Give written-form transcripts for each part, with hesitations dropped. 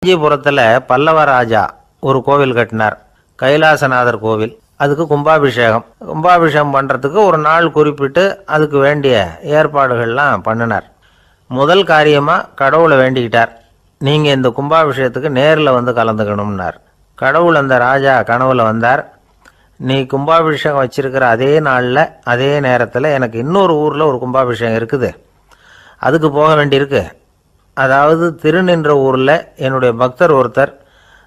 காஞ்சிபுரத்தில் பல்லவ ராஜா ஒரு கோவில் கட்டினார், கைலாசநாதர் கோவில். அதுக்கு கும்பாபிஷேகம் பண்ணுறதுக்கு ஒரு நாள் குறிப்பிட்டு அதுக்கு வேண்டிய ஏற்பாடுகள்லாம் பண்ணினார். முதல் காரியமாக கடவுளை வேண்டிக்கிட்டார், நீங்கள் இந்த கும்பாபிஷேகத்துக்கு நேரில் வந்து கலந்துக்கணும்னார். கடவுள் அந்த ராஜா கனவுல வந்தார். நீ கும்பாபிஷேகம் வச்சிருக்கிற அதே நாளில் அதே நேரத்தில் எனக்கு இன்னொரு ஊரில் ஒரு கும்பாபிஷேகம் இருக்குது, அதுக்கு போக வேண்டியிருக்கு. அதாவது திருநின்ற ஊரில் என்னுடைய பக்தர் ஒருத்தர்,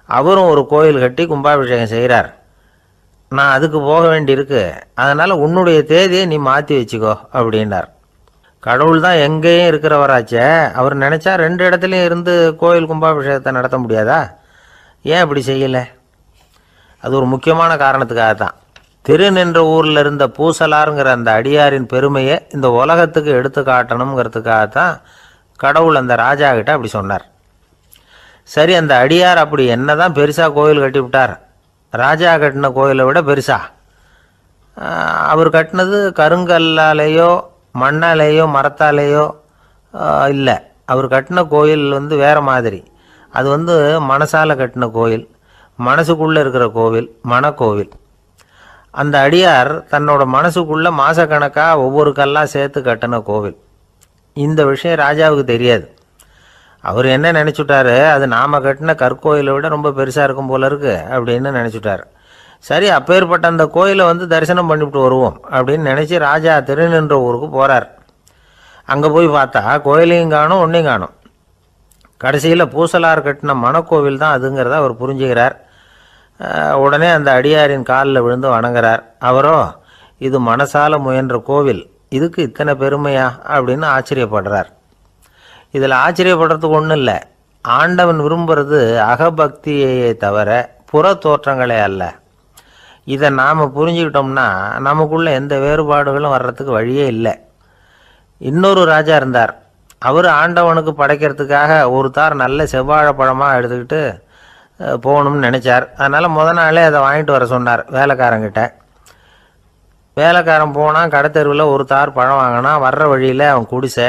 அவரும் ஒரு கோயில் கட்டி கும்பாபிஷேகம் செய்கிறார், நான் அதுக்கு போக வேண்டியிருக்கு, அதனால் உன்னுடைய தேதியை நீ மாற்றி வச்சுக்கோ அப்படின்னார். கடவுள் தான் எங்கேயும் இருக்கிறவராச்சே, அவர் நினச்சா 2 இடத்துலையும் இருந்து கோயில் கும்பாபிஷேகத்தை நடத்த முடியாதா? ஏன் அப்படி செய்யலை? அது ஒரு முக்கியமான காரணத்துக்காக தான். திருநின்ற ஊரில் இருந்த பூசலாருங்கிற அந்த அடியாரின் பெருமையை இந்த உலகத்துக்கு எடுத்து காட்டணுங்கிறதுக்காகத்தான் கடவுள் அந்த ராஜா கிட்ட அப்படி சொன்னார். சரி, அந்த அடியார் அப்படி என்னதான் பெருசாக கோயில் கட்டிவிட்டார்? ராஜா கட்டின கோயிலை விட பெருசா? அவர் கட்டினது கருங்கல்லாலேயோ மண்ணாலேயோ மரத்தாலேயோ இல்லை. அவர் கட்டின கோயில் வேறு மாதிரி. அது மனசால் கட்டின கோயில், மனசுக்குள்ளே இருக்கிற கோவில், மனக்கோவில். அந்த அடியார் தன்னோட மனசுக்குள்ளே மாதக்கணக்காக ஒவ்வொரு கல்லாக சேர்த்து கட்டின கோவில். இந்த விஷயம் ராஜாவுக்கு தெரியாது. அவர் என்ன நினச்சிட்டாரு, அது நாம் கட்டின கற்கோயிலை விட ரொம்ப பெருசாக இருக்கும் போல இருக்கு அப்படின்னு நினச்சிட்டார். சரி, அப்பேற்பட்ட அந்த கோயிலை தரிசனம் பண்ணிவிட்டு வருவோம் அப்படின்னு நினச்சி ராஜா திருநின்ற ஊருக்கு போகிறார். அங்கே போய் பார்த்தா கோயிலையும் காணும், ஒன்றையும் காணும். கடைசியில் பூசலார் கட்டின மனக்கோவில் தான் அதுங்கிறத அவர் புரிஞ்சுக்கிறார். உடனே அந்த அடியாரின் காலில் விழுந்து வணங்குறார். அவரோ, இது மனசால முயன்ற கோவில், இதுக்கு இத்தனை பெருமையா அப்படின்னு ஆச்சரியப்படுறார். இதில் ஆச்சரியப்படுறதுக்கு ஒன்றும் இல்லை. ஆண்டவன் விரும்புகிறது அகபக்தியையே தவிர புற தோற்றங்களே அல்ல. இதை நாம் புரிஞ்சுக்கிட்டோம்னா நமக்குள்ள எந்த வேறுபாடுகளும் வர்றதுக்கு வழியே இல்லை. இன்னொரு ராஜா இருந்தார். அவர் ஆண்டவனுக்கு படைக்கிறதுக்காக ஒரு தார் நல்ல செவ்வாழை பழமாக எடுத்துக்கிட்டு போகணும்னு நினச்சார். அதனால் நாளே அதை வாங்கிட்டு வர சொன்னார் வேலைக்காரங்கிட்ட. வேலைக்காரன் போனால் கடைத்தெருவில் ஒரு தார் பழம் வாங்கினான். வர்ற வழியில் அவன் குடிசை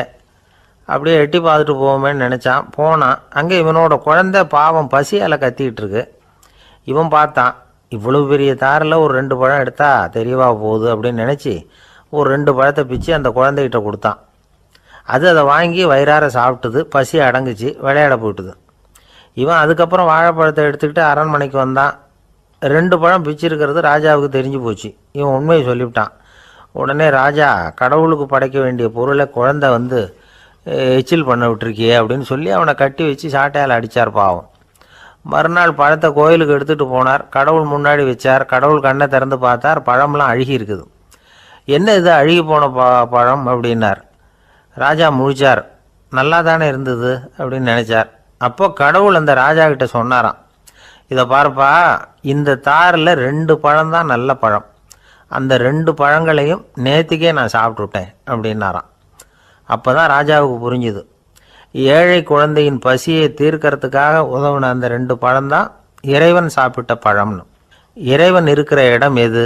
அப்படியே எட்டி பார்த்துட்டு போவோமேன்னு நினச்சான். போனான். அங்கே இவனோட குழந்தை பாவம் பசியால் கத்திக்கிட்டு இருக்கு. இவன் பார்த்தான், இவ்வளோ பெரிய தாரில் ஒரு 2 பழம் எடுத்தா தெரியவா போகுது அப்படின்னு நினச்சி ஒரு 2 பழத்தை பிச்சு அந்த குழந்தைகிட்ட கொடுத்தான். அதை வாங்கி வயிறார சாப்பிட்டுது, பசி அடங்குச்சு, விளையாட போயிட்டுது. இவன் அதுக்கப்புறம் வாழைப்பழத்தை எடுத்துக்கிட்டு அரண்மனைக்கு வந்தான். 2 பழம் பிச்சிருக்கிறது ராஜாவுக்கு தெரிஞ்சு போச்சு. இவன் உண்மையை சொல்லிவிட்டான். உடனே ராஜா, கடவுளுக்கு படைக்க வேண்டிய பொருளை குழந்தை எச்சில் பண்ண விட்டுருக்கியே அப்படின்னு சொல்லி அவனை கட்டி வச்சு சாட்டையால் அடித்தார் பாவம். மறுநாள் பழத்தை கோயிலுக்கு எடுத்துகிட்டு போனார். கடவுள் முன்னாடி வச்சார். கடவுள் கண்ணை திறந்து பார்த்தார், பழம்லாம் அழுகி இருக்குது. என்ன இது அழுகி போன பழம் அப்படின்னார். ராஜா முழிச்சார். நல்லா தானே இருந்தது அப்படின்னு நினச்சார். அப்போ கடவுள் அந்த ராஜா கிட்ட சொன்னாராம், இதை பார்ப்பா, இந்த தாரில் 2 பழம்தான் நல்ல பழம், அந்த 2 பழங்களையும் நேற்றுக்கே நான் சாப்பிட்டுட்டேன் அப்படின்னாராம். அப்போ தான் ராஜாவுக்கு புரிஞ்சுது, ஏழை குழந்தையின் பசியை தீர்க்கறதுக்காக உதவுன அந்த 2 பழம்தான் இறைவன் சாப்பிட்ட பழம்னு. இறைவன் இருக்கிற இடம் எது?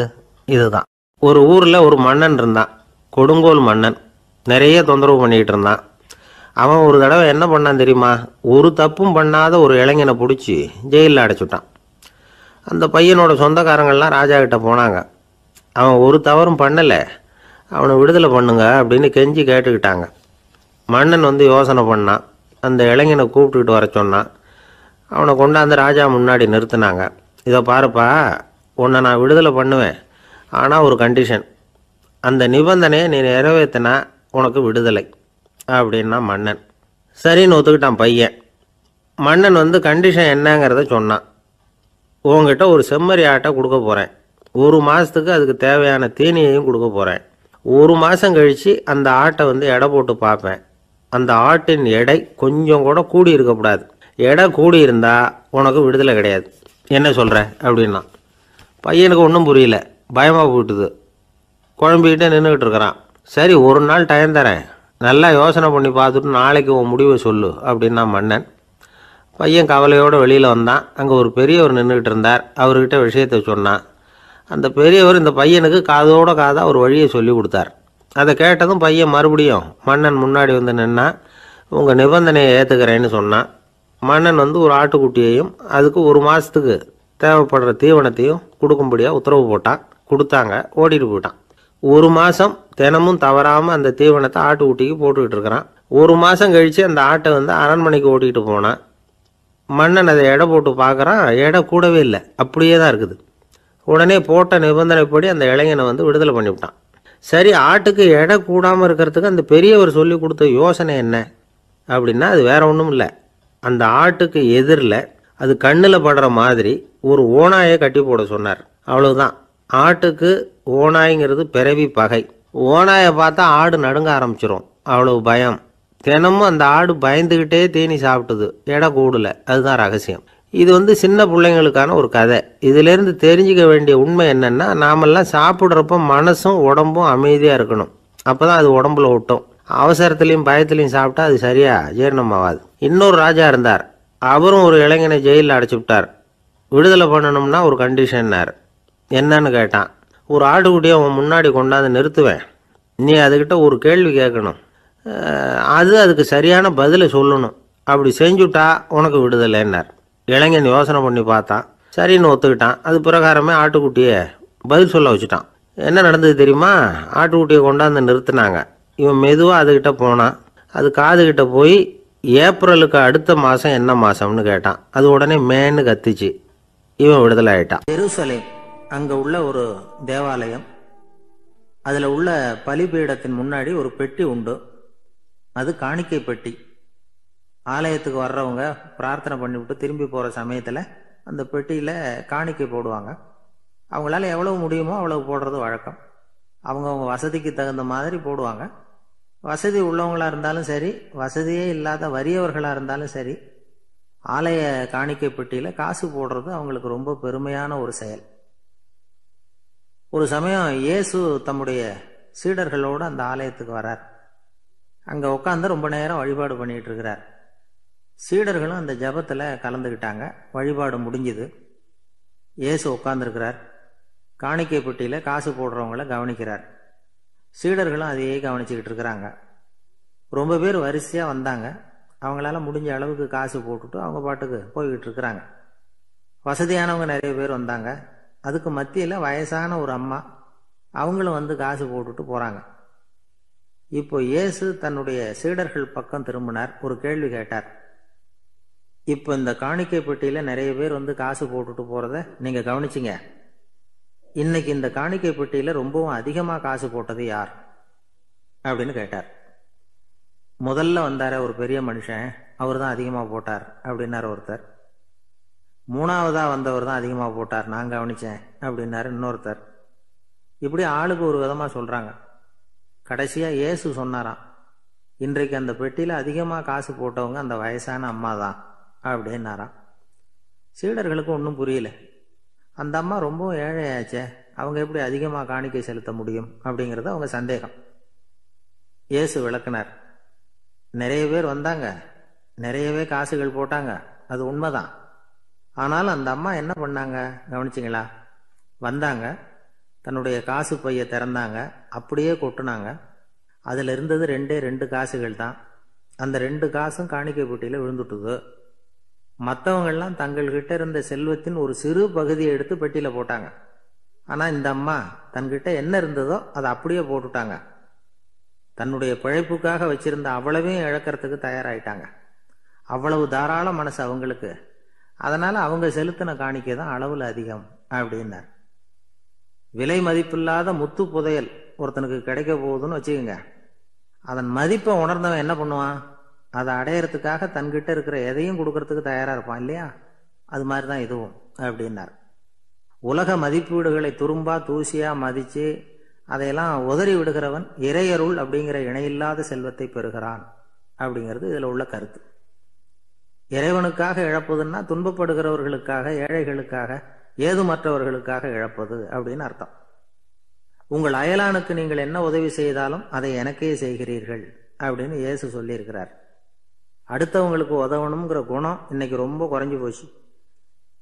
இதுதான். ஒரு ஊரில் ஒரு மன்னன் இருந்தான், கொடுங்கோல் மன்னன். நிறைய தொந்தரவு பண்ணிக்கிட்டு இருந்தான். அவன் ஒரு தடவை என்ன பண்ணான் தெரியுமா? ஒரு தப்பும் பண்ணாத ஒரு இளைஞனை பிடிச்சி ஜெயிலில் அடைச்சுட்டான். அந்த பையனோட சொந்தக்காரங்கள்லாம் ராஜா கிட்ட போனாங்க. அவன் ஒரு தவறும் பண்ணலை, அவனை விடுதலை பண்ணுங்க அப்படின்னு கெஞ்சி கேட்டுக்கிட்டாங்க. மன்னன் யோசனை பண்ணான். அந்த இளைஞனை கூப்பிட்டுக்கிட்டு வர சொன்னான். அவனை கொண்டாந்து ராஜா முன்னாடி நிறுத்தினாங்க. இதை பாருப்பா, உன்னை நான் விடுதலை பண்ணுவேன், ஆனால் ஒரு கண்டிஷன், அந்த நிபந்தனையை நீ நிறைவேற்றினா உனக்கு விடுதலை அப்படின்னா மன்னன். சரின்னு ஒத்துக்கிட்டான் பையன். மன்னன் கண்டிஷன் என்னங்கிறத சொன்னான். உங்ககிட்ட ஒரு செம்மறி ஆட்டை கொடுக்க போகிறேன், 1 மாதத்துக்கு அதுக்கு தேவையான தீனியையும் கொடுக்க போகிறேன். 1 மாதம் கழித்து அந்த ஆட்டை எடை போட்டு பார்ப்பேன். அந்த ஆட்டின் எடை கொஞ்சம் கூட கூடி இருக்கக்கூடாது. எடை கூடி இருந்தால் உனக்கு விடுதலை கிடையாது. என்ன சொல்கிற அப்படின்னா. பையனுக்கு ஒன்றும் புரியல, பயமாக போயிட்டுது. குழம்பிக்கிட்டே நின்றுக்கிட்டு இருக்கிறான். சரி, ஒரு நாள் டைம் தரேன், நல்லா யோசனை பண்ணி பார்த்துட்டு நாளைக்கு உன் முடிவை சொல்லு அப்படின்னா மன்னன். பையன் கவலையோடு வெளியில் வந்தான். அங்கே ஒரு பெரியவர் நின்றுக்கிட்டு இருந்தார். அவர்கிட்ட விஷயத்தை சொன்னான். அந்த பெரியவர் இந்த பையனுக்கு காதோட காதாக ஒரு வழியை சொல்லி கொடுத்தார். அதை கேட்டதும் பையன் மறுபடியும் மன்னன் முன்னாடி நின்னா, உங்கள் நிபந்தனையை ஏற்றுக்கிறேன்னு சொன்னான். மன்னன் வந்து ஒரு ஆட்டுக்குட்டியையும் அதுக்கு ஒரு மாதத்துக்கு தேவைப்படுற தீவனத்தையும் கொடுக்கும்படியாக உத்தரவு போட்டான். கொடுத்தாங்க, ஓடிட்டு போயிட்டான். ஒரு மாதம் தினமும் தவறாமல் அந்த தீவனத்தை ஆட்டுக்குட்டிக்கு போட்டுக்கிட்டு இருக்கிறான். ஒரு மாதம் கழித்து அந்த ஆட்டை வந்து அரண்மனைக்கு ஓட்டிகிட்டு போனான். மன்னன் அதை எடை போட்டு பார்க்குறான், எடை கூடவே இல்லை, அப்படியே தான் இருக்குது. உடனே போட்ட நிபந்தனைப்படி அந்த இளைஞனை வந்து விடுதலை பண்ணிவிட்டான். சரி, ஆட்டுக்கு எடை கூடாமல் இருக்கிறதுக்கு அந்த பெரியவர் சொல்லி கொடுத்த யோசனை என்ன அப்படின்னா, அது வேற ஒன்றும் இல்லை. அந்த ஆட்டுக்கு எதிரில் அது கண்ணில் படுற மாதிரி ஒரு ஓநாயை கட்டி போட சொன்னார். அவ்வளவுதான். ஆட்டுக்கு ஓநாய்ங்கிறது பிறவி பகை. ஓநாயை பார்த்தா ஆடு நடுங்க ஆரம்பிச்சிடும், அவ்வளவு பயம். தினமும் அந்த ஆடு பயந்துக்கிட்டே தீனி சாப்பிட்டுது, எடை கூடல. அதுதான் ரகசியம். இது வந்து சின்ன பிள்ளைங்களுக்கான ஒரு கதை. இதிலேருந்து தெரிஞ்சுக்க வேண்டிய உண்மை என்னென்னா, நாமெல்லாம் சாப்பிட்றப்ப மனசும் உடம்பும் அமைதியாக இருக்கணும். அப்போ தான் அது உடம்புல ஒட்டும். அவசரத்துலேயும் பயத்துலையும் சாப்பிட்டா அது சரியாக ஜீரணமாகாது. இன்னொரு ராஜா இருந்தார். அவரும் ஒரு இளைஞனை ஜெயிலில் அடைச்சி விட்டார். விடுதலை பண்ணணும்னா ஒரு கண்டிஷன்னார். என்னன்னு கேட்டான். ஒரு ஆட்டுக்குட்டியை அவன் முன்னாடி கொண்டாந்து நிறுத்துவேன், நீ அதுக்கிட்ட ஒரு கேள்வி கேட்கணும், அதுக்கு சரியான பதிலை சொல்லணும். அப்படி செஞ்சுட்டா உனக்கு விடுதலைன்னார். இளைஞன் யோசனை பண்ணி பார்த்தான், சரின்னு ஒத்துக்கிட்டான். அது பிரகாரமே ஆட்டுக்குட்டியை பதில் சொல்ல வச்சுட்டான். என்ன நடந்தது தெரியுமா? ஆட்டுக்குட்டியை கொண்டாந்து நிறுத்தினாங்க. இவன் மெதுவாக அதுக்கிட்ட போனான். அது காதுகிட்ட போய் ஏப்ரலுக்கு அடுத்த மாதம் என்ன மாதம்னு கேட்டான். அது உடனே மேன்னு கத்திச்சு. இவன் விடுதலை ஆயிட்டான். ஜெருசலேம் அங்கே உள்ள ஒரு தேவாலயம், அதில் உள்ள பலிபீடத்தின் முன்னாடி ஒரு பெட்டி உண்டு. அது காணிக்கை பெட்டி. ஆலயத்துக்கு வர்றவங்க பிரார்த்தனை பண்ணிவிட்டு திரும்பி போகிற சமயத்தில் அந்த பெட்டியில் காணிக்கை போடுவாங்க. அவங்களால எவ்வளவு முடியுமோ அவ்வளவு போடுறது வழக்கம். அவங்கவுங்க வசதிக்கு தகுந்த மாதிரி போடுவாங்க. வசதி உள்ளவங்களாக இருந்தாலும் சரி, வசதியே இல்லாத வறியவர்களாக இருந்தாலும் சரி, ஆலய காணிக்கை பெட்டியில் காசு போடுறது அவங்களுக்கு ரொம்ப பெருமையான ஒரு செயல். ஒரு சமயம் இயேசு தம்முடைய சீடர்களோடு அந்த ஆலயத்துக்கு வரார். அங்கே உட்காந்து ரொம்ப நேரம் வழிபாடு பண்ணிகிட்டு இருக்கிறார். சீடர்களும் அந்த ஜபத்தில் கலந்துக்கிட்டாங்க. வழிபாடு முடிஞ்சுது. இயேசு உட்காந்துருக்கிறார். காணிக்கை பெட்டியில் காசு போடுறவங்கள கவனிக்கிறார். சீடர்களும் அதையே கவனிச்சுக்கிட்டு இருக்கிறாங்க. ரொம்ப பேர் வரிசையாக வந்தாங்க. அவங்களால முடிஞ்ச அளவுக்கு காசு போட்டுட்டு அவங்க பாட்டுக்கு போய்கிட்டு இருக்கிறாங்க. வசதியானவங்க நிறைய பேர் வந்தாங்க. அதுக்கு மத்தியில் வயசான ஒரு அம்மா, அவங்களும் வந்து காசு போட்டுட்டு போகிறாங்க. இப்போ இயேசு தன்னுடைய சீடர்கள் பக்கம் திரும்பினார். ஒரு கேள்வி கேட்டார். இப்போ இந்த காணிக்கை பெட்டியில் நிறைய பேர் வந்து காசு போட்டுட்டு போகிறத நீங்கள் கவனிச்சிங்க. இன்னைக்கு இந்த காணிக்கை பெட்டியில் ரொம்பவும் அதிகமாக காசு போட்டது யார் அப்படின்னு கேட்டார். முதல்ல வந்தார ஒரு பெரிய மனுஷன், அவர் தான் அதிகமாக போட்டார் அப்படின்னார் ஒருத்தர். மூணாவதாக வந்தவர் தான் அதிகமாக போட்டார், நான் கவனித்தேன் அப்படின்னாரு இன்னொருத்தர். இப்படி ஆளுக்கு ஒரு விதமாக சொல்கிறாங்க. கடைசியாக இயேசு சொன்னாராம், இன்றைக்கு அந்த பெட்டியில் அதிகமாக காசு போட்டவங்க அந்த வயசான அம்மா தான் அப்படின்னாராம். சீடர்களுக்கு ஒன்றும் புரியல. அந்த அம்மா ரொம்பவும் ஏழையாச்சே, அவங்க எப்படி அதிகமாக காணிக்கை செலுத்த முடியும் அப்படிங்கிறது அவங்க சந்தேகம். இயேசு விளக்குனார். நிறைய பேர் வந்தாங்க, நிறையவே காசுகள் போட்டாங்க, அது உண்மைதான். ஆனாலும் அந்த அம்மா என்ன பண்ணாங்க கவனிச்சிங்களா? வந்தாங்க, தன்னுடைய காசு பையை திறந்தாங்க, அப்படியே கொட்டுனாங்க. அதில் இருந்தது ரெண்டு காசுகள் தான். அந்த 2 காசும் காணிக்கை பெட்டியில் விழுந்துட்டுது. மற்றவங்கள்லாம் தங்கள்கிட்ட இருந்த செல்வத்தின் ஒரு சிறு பகுதியை எடுத்து பெட்டியில் போட்டாங்க. ஆனால் இந்த அம்மா தன்கிட்ட என்ன இருந்ததோ அதை அப்படியே போட்டுட்டாங்க. தன்னுடைய பிழைப்புக்காக வச்சிருந்த அவ்வளவையும் இழக்கிறதுக்கு தயாராயிட்டாங்க. அவ்வளவு தாராள மனசு அவங்களுக்கு. அதனால அவங்க செலுத்தின காணிக்கை தான் அளவில் அதிகம் அப்படின்னார். விலை மதிப்பில்லாத முத்து புதையல் ஒருத்தனுக்கு கிடைக்க போகுதுன்னு வச்சுக்கோங்க. அதன் மதிப்பை உணர்ந்தவன் என்ன பண்ணுவான்? அதை அடையறதுக்காக தன்கிட்ட இருக்கிற எதையும் கொடுக்கறதுக்கு தயாராக இருப்பான் இல்லையா? அது மாதிரி தான் இதுவும் அப்படின்னார். உலக மதிப்பீடுகளை துரும்பா தூசியா மதித்து அதையெல்லாம் உதறி விடுகிறவன் இறையருள் அப்படிங்கிற இணையில்லாத செல்வத்தை பெறுகிறான் அப்படிங்கிறது இதில் உள்ள கருத்து. இறைவனுக்காக இழப்பதுன்னா துன்பப்படுகிறவர்களுக்காக, ஏழைகளுக்காக, ஏதுமற்றவர்களுக்காக இழப்பது அப்படின்னு அர்த்தம். உங்கள் அயலானுக்கு நீங்கள் என்ன உதவி செய்தாலும் அதை எனக்கே செய்கிறீர்கள் அப்படின்னு இயேசு சொல்லியிருக்கிறார். அடுத்தவங்களுக்கு உதவணுங்கிற குணம் இன்னைக்கு ரொம்ப குறைஞ்சி போச்சு.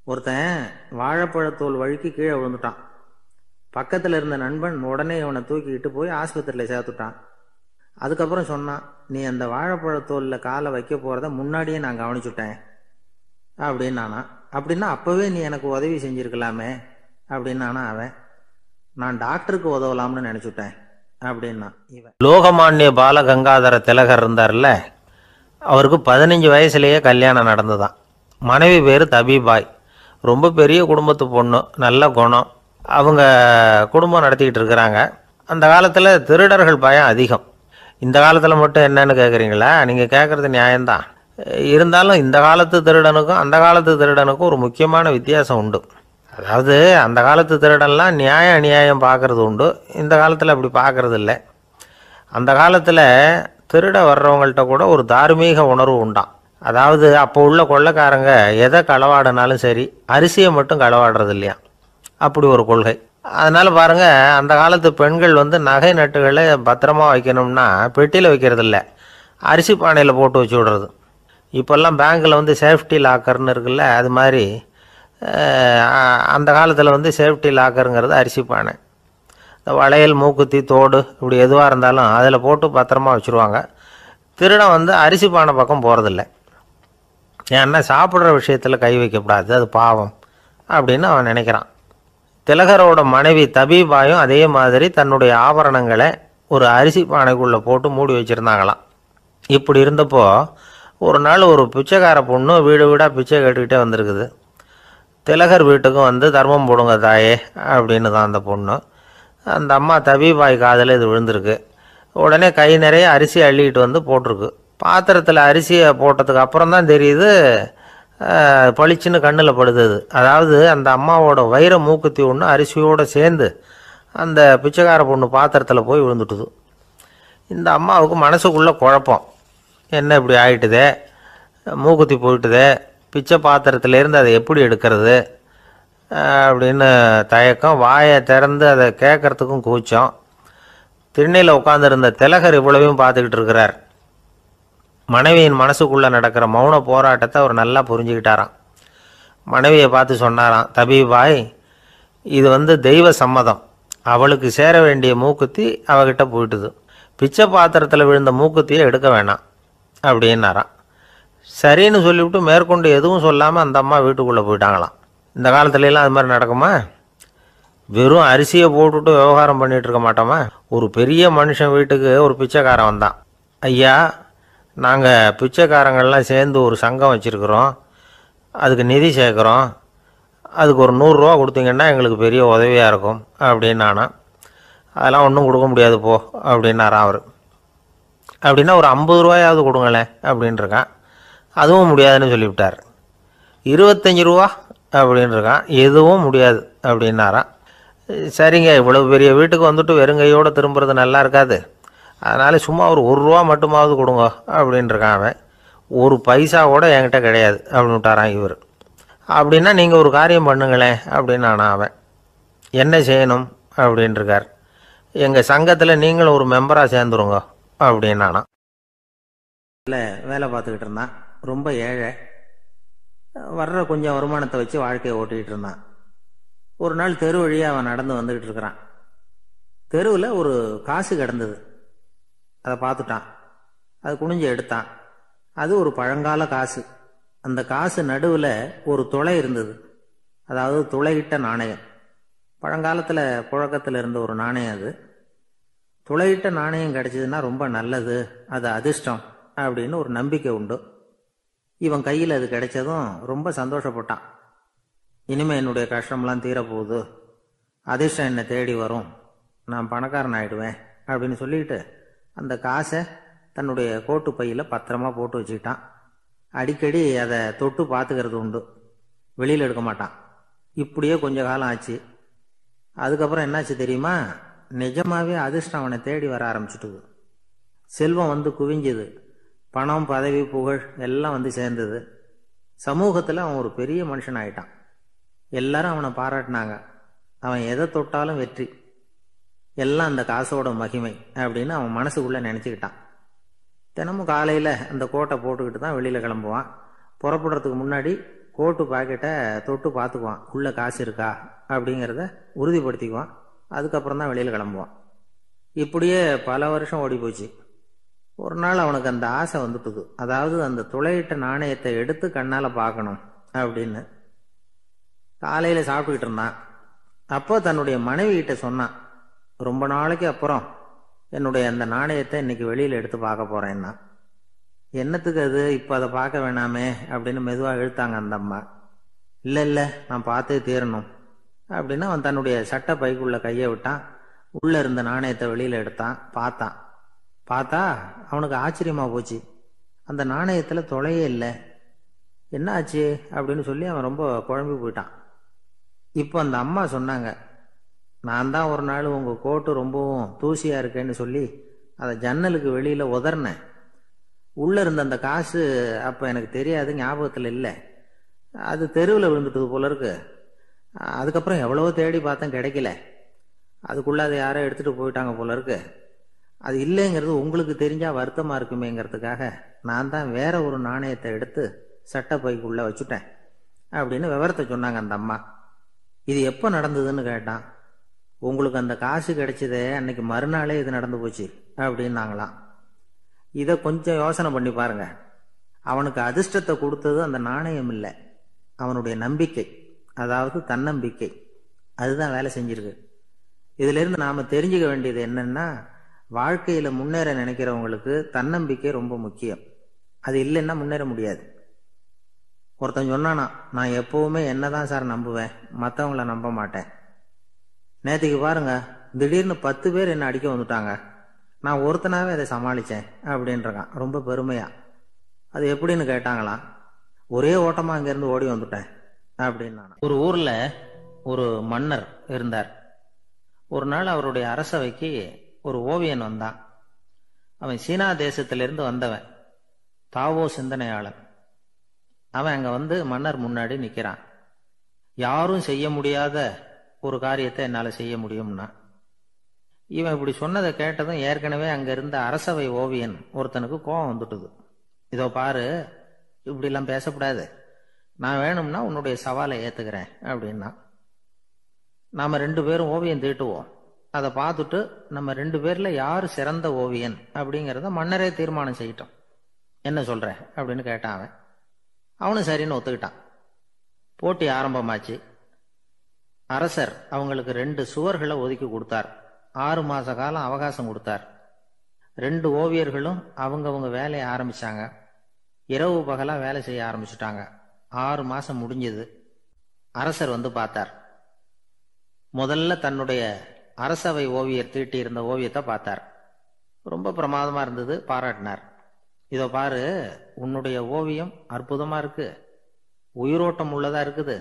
ஒருத்தன் வாழைப்பழத்தோல் வழுக்கி கீழே விழுந்துட்டான். பக்கத்தில் இருந்த நண்பன் உடனே இவனை தூக்கிக்கிட்டு போய் ஆஸ்பத்திரியில் சேர்த்துட்டான். அதுக்கப்புறம் சொன்னான், நீ அந்த வாழைப்பழத்தோலில் காலை வைக்க போகிறத முன்னாடியே நான் கவனிச்சுட்டேன் அப்படின்னானா. அப்படின்னா அப்பவே நீ எனக்கு உதவி செஞ்சிருக்கலாமே அப்படின்னானா அவன். நான் டாக்டருக்கு உதவலாம்னு நினைச்சுட்டேன் அப்படின்னா இவன். லோகமானிய பாலகங்காதர திலகர் இருந்தார்ல, அவருக்கு 15 வயசுலேயே கல்யாணம் நடந்துதான். மனைவி பேர் தபிபாய். ரொம்ப பெரிய குடும்பத்து பொண்ணு, நல்ல குணம். அவங்க குடும்பம் நடத்திக்கிட்டு இருக்கிறாங்க. அந்த காலத்தில் திருடர்கள் பயம் அதிகம். இந்த காலத்தில் மட்டும் என்னன்னு கேட்குறீங்களா? நீங்கள் கேட்குறது நியாயம்தான். இருந்தாலும் இந்த காலத்து திருடனுக்கும் அந்த காலத்து திருடனுக்கும் ஒரு முக்கியமான வித்தியாசம் உண்டு. அதாவது அந்த காலத்து திருடன்லாம் நியாயம் அநியாயம் பார்க்குறது உண்டு, இந்த காலத்தில் அப்படி பார்க்குறது இல்லை. அந்த காலத்தில் திருட வர்றவங்கள்ட்ட கூட ஒரு தார்மீக உணர்வு உண்டாம். அதாவது அப்போ உள்ள கொள்ளைக்காரங்க எதை களவாடினாலும் சரி, அரிசியை மட்டும் களவாடுறது இல்லையா, அப்படி ஒரு கொள்கை. அதனால் பாருங்கள், அந்த காலத்து பெண்கள் நகை நட்டுகளை பத்திரமா வைக்கணும்னா பெட்டியில் வைக்கிறது இல்லை, அரிசி பானையில் போட்டு வச்சு விடுறது. இப்போல்லாம் பேங்க்கில் சேஃப்டி லாக்கர்னு இருக்குல்ல, அது மாதிரி அந்த காலத்தில் சேஃப்டி லாக்கருங்கிறது அரிசி பானை. இந்த வளையல், மூக்குத்தி, தோடு இப்படி எதுவாக இருந்தாலும் அதில் போட்டு பத்திரமா வச்சுருவாங்க. திருடன் அரிசி பானை பக்கம் போகிறதில்ல. ஏன்னா சாப்பிட்ற விஷயத்தில் கை வைக்கக்கூடாது, அது பாவம் அப்படின்னு அவன் நினைக்கிறான். திலகரோட மனைவி தபீபாயும் அதே மாதிரி தன்னுடைய ஆபரணங்களை ஒரு அரிசி பானைக்குள்ளே போட்டு மூடி வச்சுருந்தாங்களாம். இப்படி இருந்தப்போ ஒரு நாள் ஒரு பிச்சைக்கார பொண்ணு வீடு வீடாக பிச்சை கேட்டுக்கிட்டே வந்திருக்குது. திலகர் வீட்டுக்கும் தர்மம் போடுங்க தாயே அப்படின்னு தான் அந்த பொண்ணு. அந்த அம்மா தபீபாய் காதில் இது விழுந்திருக்கு. உடனே கை நிறைய அரிசி அள்ளிக்கிட்டு போட்டிருக்கு. பாத்திரத்தில் அரிசியை போட்டதுக்கு அப்புறம் தான் தெரியுது, பளிச்சுன்னு கண்ணில் படுது. அதாவது அந்த அம்மாவோட வைர மூக்குத்தி ஒன்று அரிசியோடு சேர்ந்து அந்த பிச்சைக்கார பொண்ணு பாத்திரத்தில் போய் விழுந்துட்டுது. இந்த அம்மாவுக்கு மனசுக்குள்ளே குழப்பம், என்ன இப்படி ஆகிட்டுதே, மூக்குத்தி போயிட்டுதே, பிச்சை பாத்திரத்துலேருந்து அதை எப்படி எடுக்கிறது அப்படின்னு தயக்கம். வாயை திறந்து அதை கேட்கறதுக்கும் கூச்சம். திண்ணையில் உட்காந்துருந்த திலகர் இவ்வளவையும் பார்த்துக்கிட்டு இருக்கிறார். மனைவியின் மனசுக்குள்ளே நடக்கிற மௌன போராட்டத்தை அவர் நல்லா புரிஞ்சுக்கிட்டாராம். மனைவியை பார்த்து சொன்னாராம், தபீபாய், இது தெய்வ சம்மதம். அவளுக்கு சேர வேண்டிய மூக்குத்தி அவகிட்ட போயிட்டுது. பிச்சை பாத்திரத்தில் விழுந்த மூக்குத்தியை எடுக்க வேணாம் அப்படின்னாராம். சரின்னு சொல்லிவிட்டு மேற்கொண்டு எதுவும் சொல்லாமல் அந்த அம்மா வீட்டுக்குள்ளே போயிட்டாங்களாம். இந்த காலத்துலலாம் அது மாதிரி நடக்குமா? வெறும் அரிசியை போட்டுவிட்டு விவகாரம் பண்ணிகிட்டு இருக்க மாட்டோமா? ஒரு பெரிய மனுஷன் வீட்டுக்கு ஒரு பிச்சைக்காரன் வந்தான். ஐயா, நாங்கள் பிச்சைக்காரங்கள்லாம் சேர்ந்து ஒரு சங்கம் வச்சுருக்குறோம், அதுக்கு நிதி சேர்க்குறோம், அதுக்கு ஒரு 100 ரூபா கொடுத்தீங்கன்னா எங்களுக்கு பெரிய உதவியாக இருக்கும் அப்படின்னானா. அதெல்லாம் ஒன்றும் கொடுக்க முடியாது போ அப்படின்னாரான் அவர். அப்படின்னா ஒரு 50 ரூபாயாவது கொடுங்களேன் அப்படின்ட்டுருக்கான். அதுவும் முடியாதுன்னு சொல்லிவிட்டார். 25 ரூபா அப்படின்ட்டுருக்கான். எதுவும் முடியாது அப்படின்னாரான். சரிங்க, இவ்வளோ பெரிய வீட்டுக்கு வெறுங்கையோடு திரும்புறது நல்லா இருக்காது, அதனால் சும்மா ஒரு 1 ரூபா மட்டுமாவது கொடுங்க அப்படின்ட்டுருக்கான் அவன். ஒரு பைசா கூட என்கிட்ட கிடையாது அப்படின்னு விட்டாரான் இவர். அப்படின்னா நீங்கள் ஒரு காரியம் பண்ணுங்களேன் அப்படின்னானா அவன். என்ன செய்யணும் அப்படின்ட்டுருக்கார். எங்கள் சங்கத்தில் நீங்களும் ஒரு மெம்பராக சேர்ந்துருங்க அப்படின்னானா. இல்லை, வேலை பார்த்துக்கிட்டு இருந்தான், ரொம்ப ஏழை. வர்ற கொஞ்சம் வருமானத்தை வச்சு வாழ்க்கையை ஓட்டிக்கிட்டு இருந்தான். ஒரு நாள் தெரு வழியாக அவன் நடந்து வந்துக்கிட்டு இருக்கிறான். தெருவில் ஒரு காசு கிடந்தது. அதை பார்த்துட்டான். அது குனிஞ்சு எடுத்தான். அது ஒரு பழங்கால காசு. அந்த காசு நடுவில் ஒரு துளை இருந்தது, அதாவது துளையிட்ட நாணயம். பழங்காலத்தில் புழக்கத்தில் இருந்த ஒரு நாணயம் அது. துளையிட்ட நாணயம் கிடைச்சதுன்னா ரொம்ப நல்லது, அது அதிர்ஷ்டம் அப்படின்னு ஒரு நம்பிக்கை உண்டு. இவன் கையில் அது கிடைச்சதும் ரொம்ப சந்தோஷப்பட்டான். இனிமேல் என்னுடைய கஷ்டம்லாம் தீரப்போகுது, அதிர்ஷ்டம் என்னை தேடி வரும், நான் பணக்காரன் ஆகிடுவேன் அப்படின்னு சொல்லிட்டு அந்த காசை தன்னுடைய கோட்டு பையில் பத்திரமா போட்டு வச்சுக்கிட்டான். அடிக்கடி அதை தொட்டு பார்த்துக்கிறது உண்டு, வெளியில் எடுக்க மாட்டான். இப்படியே கொஞ்ச காலம் ஆச்சு. அதுக்கப்புறம் என்னாச்சு தெரியுமா? நிஜமாவே அதிர்ஷ்டம் அவனை தேடி வர ஆரம்பிச்சுட்டுது. செல்வம் குவிஞ்சுது. பணம், பதவி, புகழ் எல்லாம் சேர்ந்தது. சமூகத்தில் அவன் ஒரு பெரிய மனுஷன் ஆயிட்டான். எல்லாரும் அவனை பாராட்டினாங்க. அவன் எதை தொட்டாலும் வெற்றி, எல்லாம் அந்த காசோட மகிமை அப்படின்னு அவன் மனசுக்குள்ளே நினச்சிக்கிட்டான். தினமும் காலையில் அந்த கோட்டை போட்டுக்கிட்டு தான் வெளியில் கிளம்புவான். புறப்படுறதுக்கு முன்னாடி கோட்டு பாக்கெட்டை தொட்டு பார்த்துக்குவான், உள்ளே காசு இருக்கா அப்படிங்கிறத உறுதிப்படுத்திக்குவான். அதுக்கப்புறம் தான் வெளியில் கிளம்புவான். இப்படியே பல வருஷம் ஓடி போச்சு. ஒரு நாள் அவனுக்கு அந்த ஆசை வந்துட்டுது. அதாவது அந்த துளையிட்ட நாணயத்தை எடுத்து கண்ணால் பார்க்கணும் அப்படின்னு. காலையில் சாப்பிட்டுக்கிட்டு இருந்தான். அப்போ தன்னுடைய மனைவி கிட்ட சொன்னான், ரொம்ப நாளைக்கு அப்புறம் என்னுடைய அந்த நாணயத்தை இன்னைக்கு வெளியில் எடுத்து பார்க்க போறேன்னா. என்னத்துக்கு அது, இப்போ அதை பார்க்க வேணாமே அப்படின்னு மெதுவாக இழுத்தாங்க அந்த அம்மா. இல்லை இல்லை, நான் பார்த்தே தீரணும் அப்படின்னு அவன் தன்னுடைய சட்டை பைக்குள்ள கையை விட்டான். உள்ள இருந்த நாணயத்தை வெளியில் எடுத்தான். பார்த்தா அவனுக்கு ஆச்சரியமா போச்சு. அந்த நாணயத்தில் தொலையே இல்லை. என்ன ஆச்சு அப்படின்னு சொல்லி அவன் ரொம்ப குழம்பி போயிட்டான். இப்போ அந்த அம்மா சொன்னாங்க, நான் தான் ஒரு நாள் உங்கள் கோட்டு ரொம்பவும் தூசியாக இருக்கேன்னு சொல்லி அதை ஜன்னலுக்கு வெளியில் உதறினேன். உள்ளே இருந்த அந்த காசு அப்போ எனக்கு தெரியாது, ஞாபகத்தில் இல்லை. அது தெருவில் விழுந்துட்டது போல இருக்கு. அதுக்கப்புறம் எவ்வளவோ தேடி பார்த்தேன், கிடைக்கல. அதுக்குள்ளே அதை யாரோ எடுத்துகிட்டு போயிட்டாங்க போல இருக்கு. அது இல்லைங்கிறது உங்களுக்கு தெரிஞ்சால் வருத்தமாக இருக்குமேங்கிறதுக்காக நான் தான் வேற ஒரு நாணயத்தை எடுத்து சட்டை பைக்குள்ளே வச்சுட்டேன் அப்படின்னு விவரத்தை சொன்னாங்க அந்த அம்மா. இது எப்போ நடந்ததுன்னு கேட்டான். உங்களுக்கு அந்த காசு கிடைச்சதே அன்னைக்கு மறுநாளே இது நடந்து போச்சு அப்படின்னாங்களாம். இதை கொஞ்சம் யோசனை பண்ணி பாருங்க. அவனுக்கு அதிர்ஷ்டத்தை கொடுத்தது அந்த நாணயம் இல்லை, அவனுடைய நம்பிக்கை, அதாவது தன்னம்பிக்கை. அதுதான் வேலை செஞ்சிருக்கு. இதிலிருந்து நாம தெரிஞ்சுக்க வேண்டியது என்னன்னா, வாழ்க்கையில முன்னேற நினைக்கிறவங்களுக்கு தன்னம்பிக்கை ரொம்ப முக்கியம். அது இல்லைன்னா முன்னேற முடியாது. ஒருத்தன் சொன்னானா, நான் எப்பவுமே என்னதான் சார் நம்புவேன், மற்றவங்கள நம்ப மாட்டேன். நேற்றுக்கு பாருங்க, திடீர்னு 10 பேர் என்ன அடிக்க வந்துட்டாங்க, நான் ஒருத்தனாவே அதை சமாளித்தேன் அப்படின்றான் ரொம்ப பெருமையா. அது எப்படின்னு கேட்டாங்களாம். ஒரே ஓட்டமாக அங்கேருந்து ஓடி வந்துட்டேன் அப்படின்னு. ஒரு ஊரில் ஒரு மன்னர் இருந்தார். ஒரு நாள் அவருடைய அரசவைக்கு ஒரு ஓவியன் வந்தான். அவன் சீனா தேசத்திலிருந்து வந்தவன், தாவோ சிந்தனையாளன். அவன் அங்கே வந்து மன்னர் முன்னாடி நிற்கிறான். யாரும் செய்ய முடியாத ஒரு காரியத்தை என்னால் செய்ய முடியும்னா. இவன் இப்படி சொன்னதை கேட்டதும் ஏற்கனவே அங்க இருந்த அரசவை ஓவியன் ஒருத்தனுக்கு கோபம் வந்துட்டுது. இதோ பாரு, இப்படிலாம் பேசக்கூடாது, நான் வேணும்னா உன்னுடைய சவாலை ஏத்துக்கிறேன் அப்படின்னா. நாம 2 பேரும் ஓவியம் தீட்டுவோம், அதை பார்த்துட்டு நம்ம 2 பேர்ல யாரு சிறந்த ஓவியன் அப்படிங்கிறத மன்னரே தீர்மானம் செய்யட்டும், என்ன சொல்ற அப்படின்னு கேட்டான் அவன். அவனும் சரின்னு ஒத்துக்கிட்டான். போட்டி ஆரம்பமாச்சு. அரசர் அவங்களுக்கு 2 சுவர்களை ஒதுக்கி கொடுத்தார். 6 மாச காலம் அவகாசம் கொடுத்தார். 2 ஓவியர்களும் அவங்கவங்க வேலையை ஆரம்பிச்சாங்க. இரவு பகலா வேலை செய்ய ஆரம்பிச்சுட்டாங்க. 6 மாசம் முடிஞ்சது. அரசர் வந்து பார்த்தார். முதல்ல தன்னுடைய அரசவை ஓவியர் தீட்டி இருந்த ஓவியத்தை பார்த்தார். ரொம்ப பிரமாதமா இருந்தது, பாராட்டினார். இதோ பாரு, உன்னுடைய ஓவியம் அற்புதமா இருக்கு, உயிரோட்டம் உள்ளதா இருக்குது,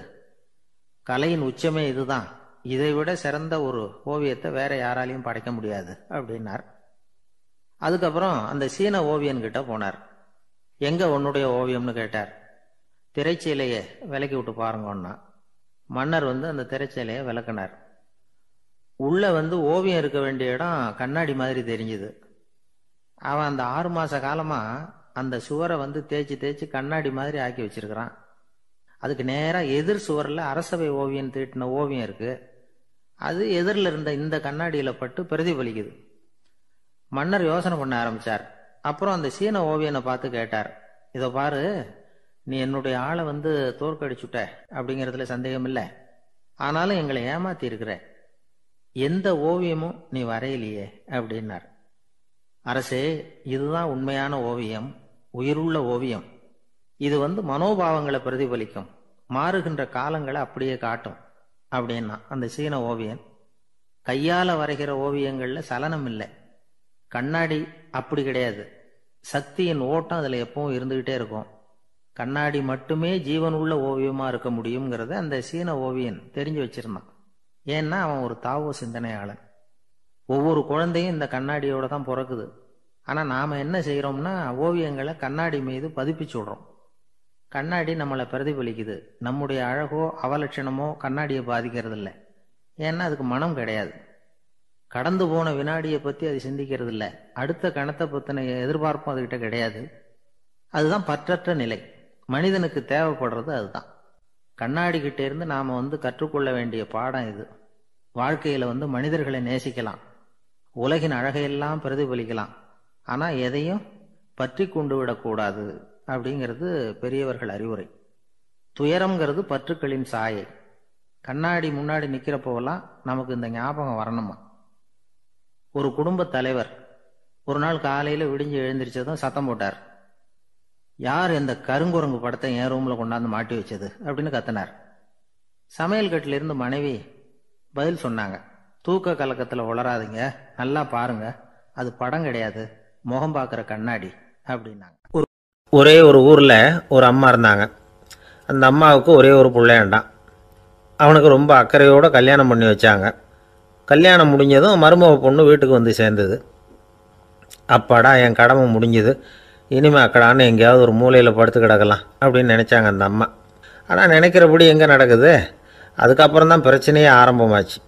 கலையின் உச்சமே இதுதான், இதை விட சிறந்த ஒரு ஓவியத்தை வேற யாராலையும் படைக்க முடியாது அப்படின்னார். அதுக்கப்புறம் அந்த சீன ஓவியன் கிட்ட போனார். எங்க உன்னுடைய ஓவியம்னு கேட்டார். திரைச்சீலையை விலக்கி விட்டு பாருங்கன்னா. மன்னர் வந்து அந்த திரைச்சீலையை விளக்குனார். உள்ள வந்து ஓவியம் இருக்க வேண்டிய இடம் கண்ணாடி மாதிரி தெரிஞ்சுது. அவன் அந்த 6 மாச காலமா அந்த சுவரை வந்து தேய்ச்சி தேய்ச்சி கண்ணாடி மாதிரி ஆக்கி வச்சிருக்கிறான். அதுக்கு நேரா எதிர் சுவரில் அரசவை ஓவியன் தீட்டின ஓவியம் இருக்கு. அது எதிரில் இருந்த இந்த கண்ணாடியில பட்டு பிரதிபலிக்குது. மன்னர் யோசனை பண்ண ஆரம்பிச்சார். அப்புறம் அந்த சீன ஓவியனை பார்த்து கேட்டார், இதோ பாரு, நீ என்னுடைய ஆளை வந்து தோற்கடிச்சுட்ட அப்படிங்கிறதுல சந்தேகம் இல்லை, ஆனாலும் எங்களை ஏமாத்தி இருக்கிற, எந்த ஓவியமும் நீ வரையிலையே அப்படின்னார். அரசே, இதுதான் உண்மையான ஓவியம், உயிருள்ள ஓவியம். இது வந்து மனோபாவங்களை பிரதிபலிக்கும், மாறுகின்ற காலங்களை அப்படியே காட்டும் அப்படின்னா அந்த சீன ஓவியன். கையால வரைகிற ஓவியங்கள்ல சலனம் இல்லை, கண்ணாடி அப்படி கிடையாது, சக்தியின் ஓட்டம் அதுல எப்பவும் இருந்துகிட்டே இருக்கும். கண்ணாடி மட்டுமே ஜீவன் உள்ள ஓவியமா இருக்க முடியுங்கிறத அந்த சீன ஓவியன் தெரிஞ்சு வச்சிருந்தான். ஏன்னா அவன் ஒரு தாவோ சிந்தனையாளன். ஒவ்வொரு குழந்தையும் இந்த கண்ணாடியோட தான் பிறக்குது. ஆனா நாம என்ன செய்யறோம்னா, ஓவியங்களை கண்ணாடி மீது பதிப்பிச்சு விடுறோம். கண்ணாடி நம்மளை பிரதிபலிக்குது. நம்முடைய அழகோ அவலட்சணமோ கண்ணாடியை பாதிக்கிறது இல்லை. ஏன்னா அதுக்கு மனம் கிடையாது. கடந்து போன வினாடியை பத்தி அது சிந்திக்கிறது இல்லை. அடுத்த கணத்தை பத்தின எதிர்பார்ப்பும் அதுகிட்ட கிடையாது. அதுதான் பற்றற்ற நிலை. மனிதனுக்கு தேவைப்படுறது அதுதான். கண்ணாடி கிட்ட இருந்து நாம வந்து கற்றுக்கொள்ள வேண்டிய பாடம் இது. வாழ்க்கையில வந்து மனிதர்களை நேசிக்கலாம், உலகின் அழகையெல்லாம் பிரதிபலிக்கலாம், ஆனா எதையும் பற்றி கொண்டு விடக்கூடாது அப்படிங்கிறது பெரியவர்கள் அறிவுரை. துயரம்ங்கிறது பற்றுக்களின் சாயை. கண்ணாடி முன்னாடி நிற்கிறப்போவெல்லாம் நமக்கு இந்த ஞாபகம் வரணுமா. ஒரு குடும்ப தலைவர் ஒரு நாள் காலையில் விடிஞ்சு எழுந்திரிச்சதும் சத்தம் போட்டார். யார் இந்த கருங்குரங்கு படத்தை என் ரூமில் கொண்டாந்து மாட்டி வச்சது அப்படின்னு கத்தினார். சமையல் கட்டிலிருந்து மனைவி பதில் சொன்னாங்க, தூக்க கலக்கத்தில் உளராதிங்க, நல்லா பாருங்க, அது படம் கிடையாது, முகம் பார்க்குற கண்ணாடி அப்படின்னாங்க. ஒரே ஒரு ஊரில் ஒரு அம்மா இருந்தாங்க. அந்த அம்மாவுக்கு ஒரே ஒரு பிள்ளையாண்டான். அவனுக்கு ரொம்ப அக்கறையோடு கல்யாணம் பண்ணி வச்சாங்க. கல்யாணம் முடிஞ்சதும் மருமக பொண்ணு வீட்டுக்கு வந்து சேர்ந்தது. அப்பாடா என் கடமை முடிஞ்சுது, இனிமேல் அக்கடான்னு எங்கேயாவது ஒரு மூலையில் படுத்து கிடக்கலாம் அப்படின்னு நினச்சாங்க அந்த அம்மா. ஆனால் நினைக்கிறபடி எங்கே நடக்குது. அதுக்கப்புறம் தான் பிரச்சனையே ஆரம்பமாச்சு.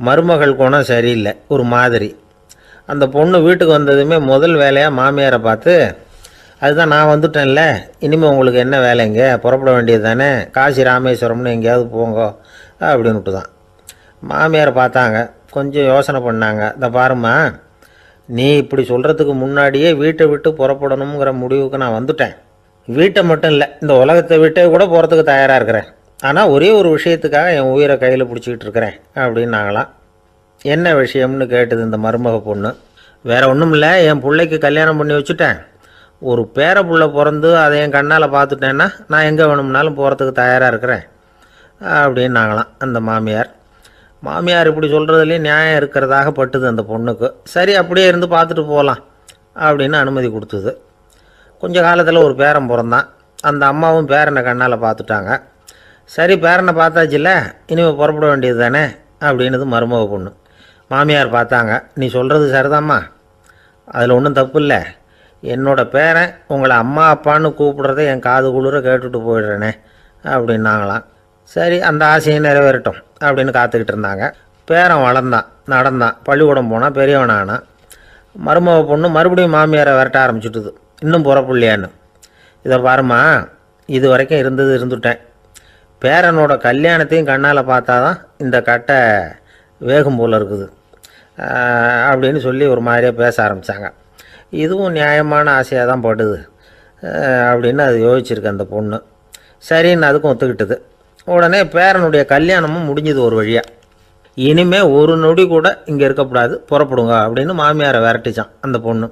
மருமகள் குணம் சரியில்லை, ஒரு மாதிரி. அந்த பொண்ணு வீட்டுக்கு வந்ததுமே முதல் வேலையாக மாமியாரை பார்த்து, அதுதான் நான் வந்துட்டேன்ல, இனிமேல் உங்களுக்கு என்ன வேலைங்க, புறப்பட வேண்டியது தானே, காசி ராமேஸ்வரம்னு எங்கேயாவது போங்க அப்படின்னுட்டு தான். மாமியாரை பார்த்தாங்க, கொஞ்சம் யோசனை பண்ணாங்க. இந்த பாருமா, நீ இப்படி சொல்கிறதுக்கு முன்னாடியே வீட்டை விட்டு புறப்படணுங்கிற முடிவுக்கு நான் வந்துட்டேன். வீட்டை மட்டும் இல்லை, இந்த உலகத்தை விட்டே கூட போகிறதுக்கு தயாராக இருக்கிறேன். ஆனால் ஒரே ஒரு விஷயத்துக்காக என் உயிரை கையில் பிடிச்சிக்கிட்டு இருக்கிறேன் அப்படின்னாங்களாம். என்ன விஷயம்னு கேட்டது இந்த மருமக பொண்ணு. வேறு ஒன்றும் இல்லை, என் பிள்ளைக்கு கல்யாணம் பண்ணி வச்சுட்டேன். ஒரு பேர புள்ள பிறந்து அதை என் கண்ணால் பார்த்துட்டேன்னா நான் எங்கே வேணும்னாலும் போகிறதுக்கு தயாராக இருக்கிறேன் அப்படின்னாங்களாம் அந்த மாமியார். மாமியார் இப்படி சொல்கிறதுலேயே நியாயம் இருக்கிறதாக பட்டுது அந்த பொண்ணுக்கு. சரி, அப்படியே இருந்து பார்த்துட்டு போகலாம் அப்படின்னு அனுமதி கொடுத்தது. கொஞ்ச காலத்தில் ஒரு பேரன் பிறந்தான். அந்த அம்மாவும் பேரனை கண்ணால் பார்த்துட்டாங்க. சரி, பேரனை பார்த்தாச்சுல்ல, இனிமேல் புறப்பட வேண்டியது தானே அப்படின்னது மருமக பொண்ணு. மாமியார் பார்த்தாங்க, நீ சொல்கிறது சரிதாம்மா, அதில் ஒன்றும் தப்பு இல்லை. என்னோடய பேரன் உங்களை அம்மா அப்பான்னு கூப்பிடுறத என் காது குளிர கேட்டுட்டு போயிடுறேனே அப்படின்னாங்களாம். சரி, அந்த ஆசையை நிறைவேறட்டும் அப்படின்னு காத்துக்கிட்டு இருந்தாங்க. பேரன் வளர்ந்தான், நடந்தான், பள்ளிக்கூடம் போனால் பெரியவனானான். மருமக பொண்ணு மறுபடியும் மாமியாரை விரட்ட ஆரம்பிச்சுட்டுது, இன்னும் புறப்புள்ளையான்னு. இதை பாருமா, இது வரைக்கும் இருந்துட்டேன். பேரனோட கல்யாணத்தையும் கண்ணால் பார்த்தா தான் இந்த கட்டை வேகும் போல் இருக்குது அப்படின்னு சொல்லி ஒரு மாதிரியாக பேச ஆரம்பித்தாங்க. இதுவும் நியாயமான ஆசையாக தான் படுது அப்படின்னு அது யோசிச்சிருக்கு அந்த பொண்ணு. சரின்னு அதுக்கும் ஒத்துக்கிட்டது. உடனே பேரனுடைய கல்யாணமும் முடிஞ்சது ஒரு வழியாக. இனிமேல் ஒரு நொடி கூட இங்கே இருக்கக்கூடாது, புறப்படுங்க அப்படின்னு மாமியாரை விரட்டிச்சான் அந்த பொண்ணு.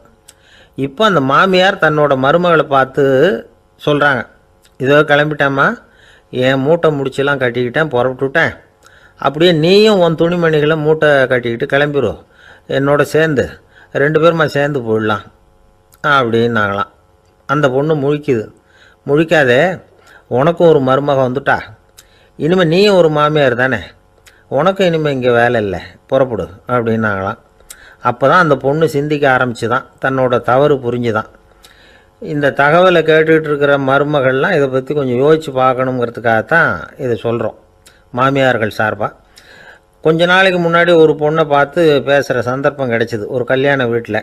இப்போ அந்த மாமியார் தன்னோட மருமகளை பார்த்து சொல்கிறாங்க, இதோ கிளம்பிட்டேம்மா, என் மூட்டை முடிச்செல்லாம் கட்டிக்கிட்டேன், புறப்பட்டுவிட்டேன். அப்படியே நீயும் உன் துணிமணிகளை மூட்டை கட்டிக்கிட்டு கிளம்பிடும், என்னோட சேர்ந்து 2 பேருமா சேர்ந்து போயிடலாம் அப்படின்னாங்களாம். அந்த பொண்ணு முழிக்குது. முழிக்காதே, உனக்கும் ஒரு மருமக வந்துட்டா, இனிமேல் நீயும் ஒரு மாமியார் தானே, உனக்கும் இனிமேல் இங்கே வேலை இல்லை, புறப்படு அப்படின்னாங்களாம். அப்போ தான் அந்த பொண்ணு சிந்திக்க ஆரம்பிச்சு தான், தன்னோட தவறு புரிஞ்சுதான். இந்த தகவலை கேட்டுக்கிட்டு இருக்கிற மருமகள்லாம் இதை பற்றி கொஞ்சம் யோசித்து பார்க்கணுங்கிறதுக்காகத்தான் இதை சொல்கிறோம் மாமியார்கள் சார்பாக. கொஞ்ச நாளைக்கு முன்னாடி ஒரு பொண்ணை பார்த்து பேசுகிற சந்தர்ப்பம் கிடைச்சிது ஒரு கல்யாண வீட்டில்.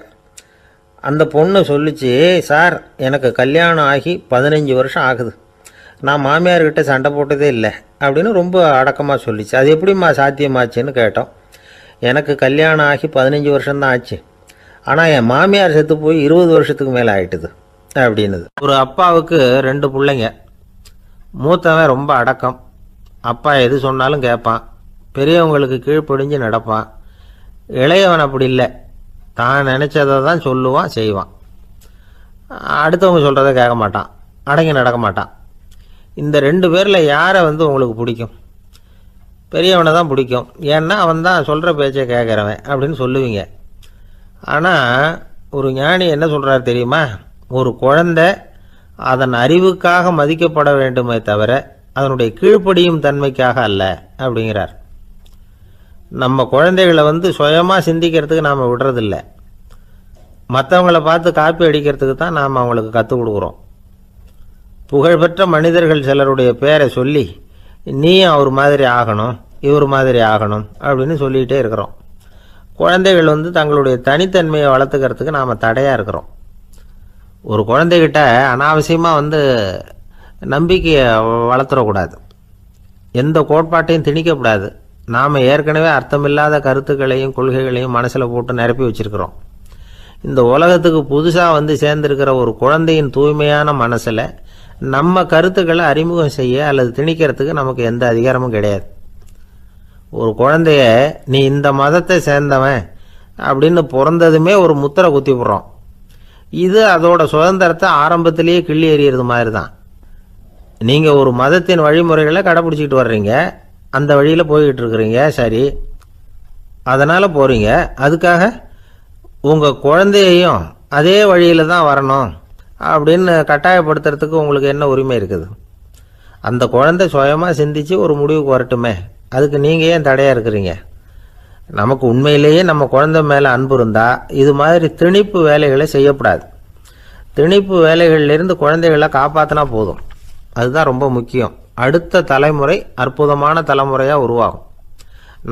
அந்த பொண்ணு சொல்லிச்சு, சார் எனக்கு கல்யாணம் ஆகி 15 வருஷம் ஆகுது, நான் மாமியார்கிட்ட சண்டை போட்டதே இல்லை அப்படின்னு ரொம்ப அடக்கமாக சொல்லிச்சு. அது எப்படிம்மா சாத்தியமாச்சுன்னு கேட்டோம். எனக்கு கல்யாணம் ஆகி 15 வருஷம்தான் ஆச்சு, ஆனால் என் மாமியார் செத்து போய் 20 வருஷத்துக்கு மேலே ஆயிட்டுது அப்படின்னுது. ஒரு அப்பாவுக்கு 2 பிள்ளைங்க. மூத்தவன் ரொம்ப அடக்கம், அப்பா எது சொன்னாலும் கேட்பான், பெரியவங்களுக்கு கீழ்ப்படிஞ்சு நடப்பான். இளையவன் அப்படி இல்லை, தான் நினச்சதை தான் சொல்லுவான், செய்வான். அடுத்தவங்க சொல்கிறத கேட்க மாட்டான், அடங்கி நடக்க மாட்டான். இந்த 2 பேரில் யாரை உங்களுக்கு பிடிக்கும்? பெரியவனை தான் பிடிக்கும், ஏன்னா அவன் தான் சொல்கிற பேச்சை கேட்குறவன் அப்படின்னு சொல்லுவீங்க. ஆனால் ஒரு ஞானி என்ன சொல்கிறார் தெரியுமா? ஒரு குழந்தை அதன் அறிவுக்காக மதிக்கப்பட வேண்டுமே தவிர அதனுடைய கீழ்ப்படியும் தன்மைக்காக அல்ல அப்படிங்கிறார். நம்ம குழந்தைகளை சுயமாக சிந்திக்கிறதுக்கு நாம் விடுறதில்ல, மற்றவங்களை பார்த்து காப்பி அடிக்கிறதுக்கு தான் நாம் அவங்களுக்கு கற்றுக் கொடுக்குறோம். புகழ்பெற்ற மனிதர்கள் சிலருடைய பேரை சொல்லி நீயும் அவர் மாதிரி ஆகணும், இவர் மாதிரி ஆகணும் அப்படின்னு சொல்லிகிட்டே இருக்கிறோம். குழந்தைகள் தங்களுடைய தனித்தன்மையை வளர்த்துக்கிறதுக்கு நாம் தடையாக இருக்கிறோம். ஒரு குழந்தைகிட்ட அனாவசியமாக நம்பிக்கையை வளர்த்துடக்கூடாது, எந்த கோட்பாட்டையும் திணிக்கக்கூடாது. நாம் ஏற்கனவே அர்த்தமில்லாத கருத்துக்களையும் கொள்கைகளையும் மனசில் போட்டு நிரப்பி வச்சுருக்கிறோம். இந்த உலகத்துக்கு புதுசாக சேர்ந்துருக்கிற ஒரு குழந்தையின் தூய்மையான மனசில் நம்ம கருத்துக்களை அறிமுகம் செய்ய அல்லது திணிக்கிறதுக்கு நமக்கு எந்த அதிகாரமும் கிடையாது. ஒரு குழந்தைய நீ இந்த மதத்தை சேர்ந்தவன் அப்படின்னு பிறந்ததுமே ஒரு முத்திரை குத்தி விடுறோம். இது அதோட சுதந்திரத்தை ஆரம்பத்திலேயே கிள்ளி எறிகிறது மாதிரி தான். நீங்கள் ஒரு மதத்தின் வழிமுறைகளை கடைப்பிடிச்சிக்கிட்டு வர்றீங்க, அந்த வழியில் போய்கிட்டு இருக்கிறீங்க, சரி, அதனால் போகிறீங்க. அதுக்காக உங்கள் குழந்தையையும் அதே வழியில் தான் வரணும் அப்படின்னு கட்டாயப்படுத்துறதுக்கு உங்களுக்கு என்ன உரிமை இருக்குது? அந்த குழந்தை சுயமாக சிந்தித்து ஒரு முடிவுக்கு வரட்டுமே, அதுக்கு நீங்கள் ஏன் தடையாக இருக்கிறீங்க? நமக்கு உண்மையிலேயே நம்ம குழந்தை மேலே அன்பு இருந்தால் இது மாதிரி திணிப்பு வேலைகளை செய்யக்கூடாது. திணிப்பு வேலைகளிலிருந்து குழந்தைகளை காப்பாற்றினா போதும். அதுதான் ரொம்ப முக்கியம். அடுத்த தலைமுறை அற்புதமான தலைமுறையாக உருவாகும்.